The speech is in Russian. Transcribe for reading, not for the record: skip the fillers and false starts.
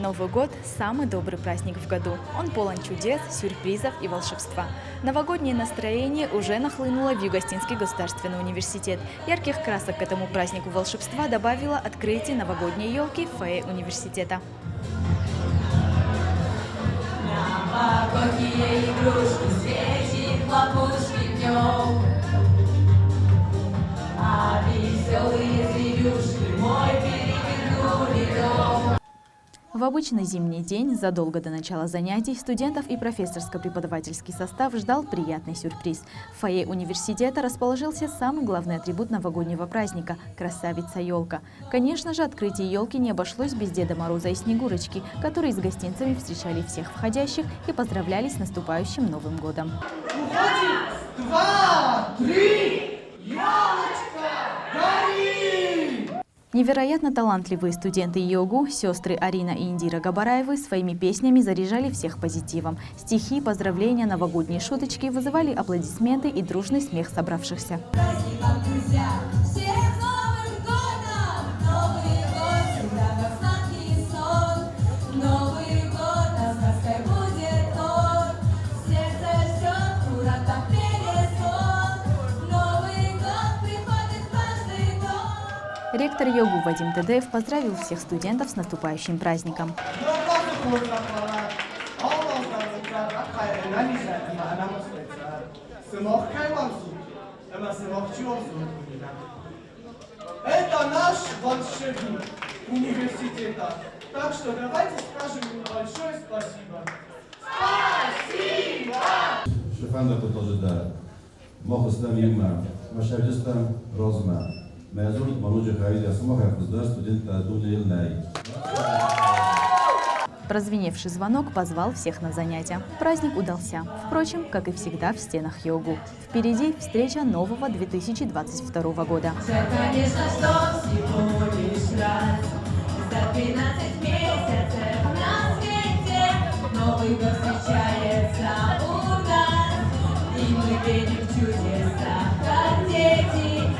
Новый год – самый добрый праздник в году. Он полон чудес, сюрпризов и волшебства. Новогоднее настроение уже нахлынуло в Югостинский государственный университет. Ярких красок к этому празднику волшебства добавило открытие новогодней елки в фойе университета. Новогодние игрушки, свечи, хлопушки днем, а веселые зверюшки мой перевернули дом. В обычный зимний день, задолго до начала занятий, студентов и профессорско-преподавательский состав ждал приятный сюрприз. В фойе университета расположился самый главный атрибут новогоднего праздника – красавица-елка. Конечно же, открытие елки не обошлось без Деда Мороза и Снегурочки, которые с гостинцами встречали всех входящих и поздравляли с наступающим Новым годом. Уходит! 2, 3! Елочка, гори! Невероятно талантливые студенты ЙОГУ, сестры Арина и Индира Габараевы своими песнями заряжали всех позитивом. Стихи, поздравления, новогодние шуточки вызывали аплодисменты и дружный смех собравшихся. Ректор ЙОГУ Вадим Тедеев поздравил всех студентов с наступающим праздником. Это наш волшебник университета. Так что давайте скажем ему большое спасибо. Спасибо! Ștefan Dr. Mohostam Yuma, Mashavjistam Rozma, Mezun Manuja Havida Самохархузда, студента Дуня Илнай. Прозвеневший звонок позвал всех на занятия. Праздник удался. Впрочем, как и всегда в стенах ЙОГУ. Впереди встреча нового 2022 года. Конечно, что всего лишь раз за 12 месяцев.